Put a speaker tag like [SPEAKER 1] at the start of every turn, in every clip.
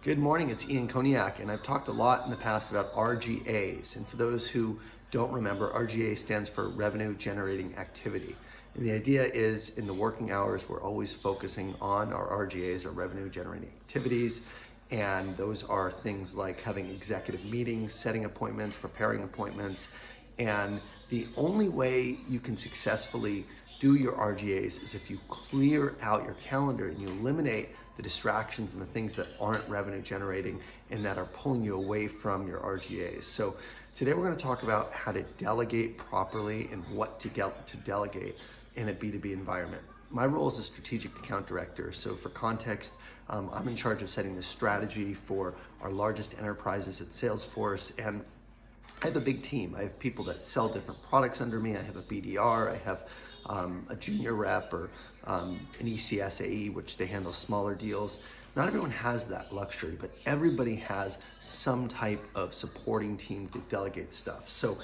[SPEAKER 1] Good morning, it's Ian Koniak, and I've talked a lot in the past about RGAs. And for those who don't remember, RGA stands for Revenue Generating Activity. And the idea is in the working hours, we're always focusing on our RGAs, or Revenue Generating Activities. And those are things like having executive meetings, setting appointments, preparing appointments. And the only way you can successfully do your RGAs is if you clear out your calendar and you eliminate the distractions and the things that aren't revenue generating and that are pulling you away from your RGAs. So today we're going to talk about how to delegate properly and what to delegate in a B2B environment. My role is a strategic account director. So for context, I'm in charge of setting the strategy for our largest enterprises at Salesforce, and I have a big team. I have people that sell different products under me. I have a BDR, I have a junior rep, or an ECSAE, which they handle smaller deals. Not everyone has that luxury, but everybody has some type of supporting team to delegate stuff. So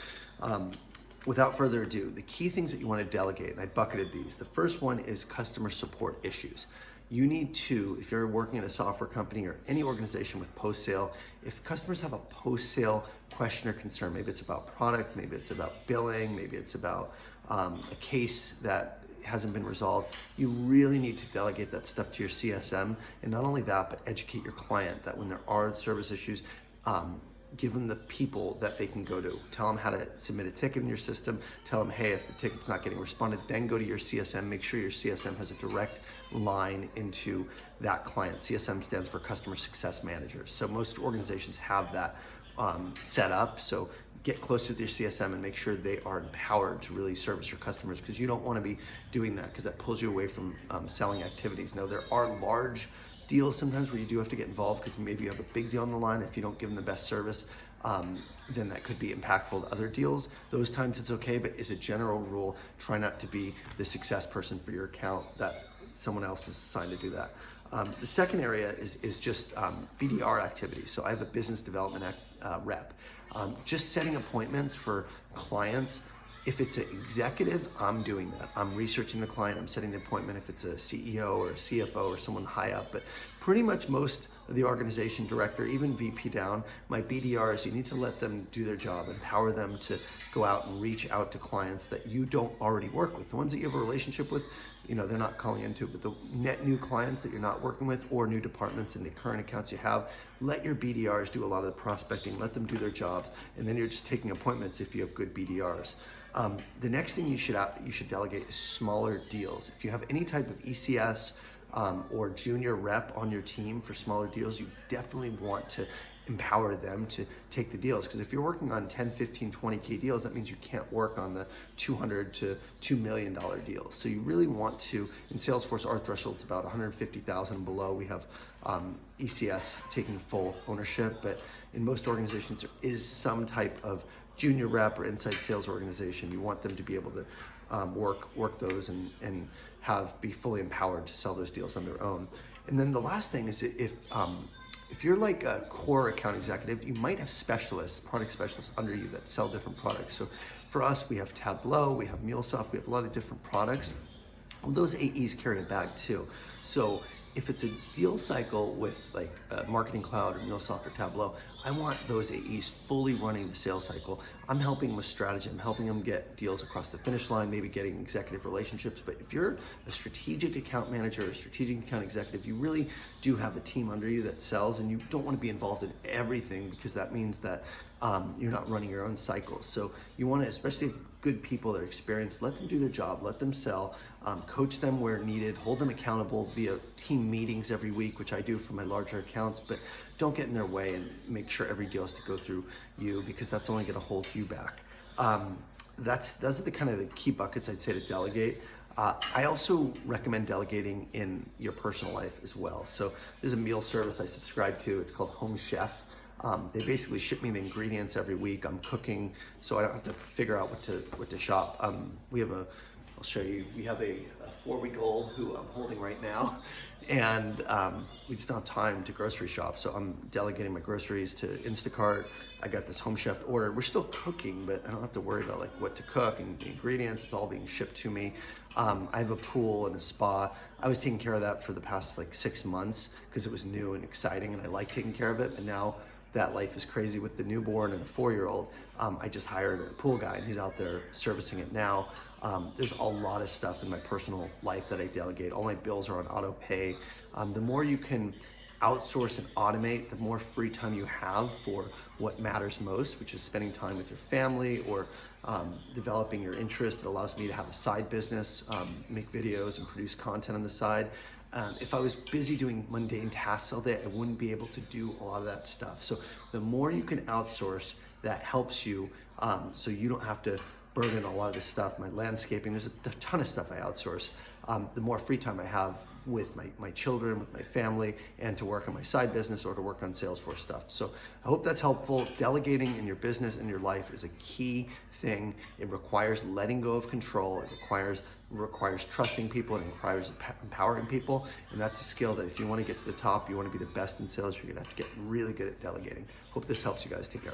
[SPEAKER 1] without further ado, the key things that you want to delegate, and I bucketed these. The first one is customer support issues. You need to, if you're working at a software company or any organization with post-sale, if customers have a post-sale question or concern, maybe it's about product, maybe it's about billing, maybe it's about a case that hasn't been resolved, you really need to delegate that stuff to your CSM. And not only that, but educate your client that when there are service issues, give them the people that they can go to. Tell them how to submit a ticket in your system. Tell them, hey, if the ticket's not getting responded, then go to your CSM. Make sure your CSM has a direct line into that client. CSM stands for Customer Success Managers. So most organizations have that set up. So get close with your CSM and make sure they are empowered to really service your customers, because you don't want to be doing that because that pulls you away from selling activities. Now, there are large deals sometimes where you do have to get involved because maybe you have a big deal on the line. If you don't give them the best service, then that could be impactful to other deals. Those times it's okay, but as a general rule, try not to be the success person for your account that someone else is assigned to do that. The second area is just BDR activities. So I have a business development rep. Just setting appointments for clients. If it's an executive, I'm doing that. I'm researching the client, I'm setting the appointment if it's a CEO or a CFO or someone high up. But pretty much most of the organization director, even VP down, my BDRs, you need to let them do their job, empower them to go out and reach out to clients that you don't already work with. The ones that you have a relationship with, they're not calling into, but the net new clients that you're not working with, or new departments in the current accounts you have, let your BDRs do a lot of the prospecting, let them do their jobs, and then you're just taking appointments if you have good BDRs. The next thing you should delegate is smaller deals. If you have any type of ECS or junior rep on your team for smaller deals, you definitely want to empower them to take the deals. Because if you're working on 10, 15, 20K deals, that means you can't work on the $200 to $2 million deals. So you really want to, in Salesforce, our threshold's about 150,000 and below. We have ECS taking full ownership, but in most organizations, there is some type of junior rep or inside sales organization. You want them to be able to work those and be fully empowered to sell those deals on their own. And then the last thing is if you're like a core account executive, you might have specialists, product specialists under you that sell different products. So for us, we have Tableau, we have MuleSoft, we have a lot of different products. Well, those AEs carry a bag too. So if it's a deal cycle with like Marketing Cloud or MuleSoft or Tableau, I want those AEs fully running the sales cycle. I'm helping them with strategy. I'm helping them get deals across the finish line, maybe getting executive relationships. But if you're a strategic account manager or a strategic account executive, you really do have a team under you that sells, and you don't want to be involved in everything, because that means that you're not running your own cycles. So you want to, especially if good people that are experienced, let them do their job, let them sell, coach them where needed, hold them accountable via team meetings every week, which I do for my larger accounts, but don't get in their way and make sure every deal has to go through you, because that's only going to hold you back. Those are the kind of the key buckets I'd say to delegate. I also recommend delegating in your personal life as well. So there's a meal service I subscribe to. It's called Home Chef. They basically ship me the ingredients every week. I'm cooking, so I don't have to figure out what to shop. I'll show you. We have a 4-week-old who I'm holding right now, and we just don't have time to grocery shop. So I'm delegating my groceries to Instacart. I got this Home Chef order. We're still cooking, but I don't have to worry about like what to cook and the ingredients. It's all being shipped to me. I have a pool and a spa. I was taking care of that for the past like 6 months because it was new and exciting and I like taking care of it. And now that life is crazy with the newborn and the 4-year-old, I just hired a pool guy and he's out there servicing it now. There's a lot of stuff in my personal life that I delegate. All my bills are on auto pay. The more you can outsource and automate, the more free time you have for what matters most, which is spending time with your family or developing your interest. It allows me to have a side business, make videos and produce content on the side. If I was busy doing mundane tasks all day, I wouldn't be able to do a lot of that stuff. So the more you can outsource, that helps you, so you don't have to burden a lot of this stuff. My landscaping, there's a ton of stuff I outsource. The more free time I have with my children, with my family, and to work on my side business or to work on Salesforce stuff. So I hope that's helpful. Delegating in your business and your life is a key thing. It requires letting go of control. It requires trusting people, and it requires empowering people. And that's a skill that if you want to get to the top, you want to be the best in sales, you're going to have to get really good at delegating. Hope this helps you guys. Take care.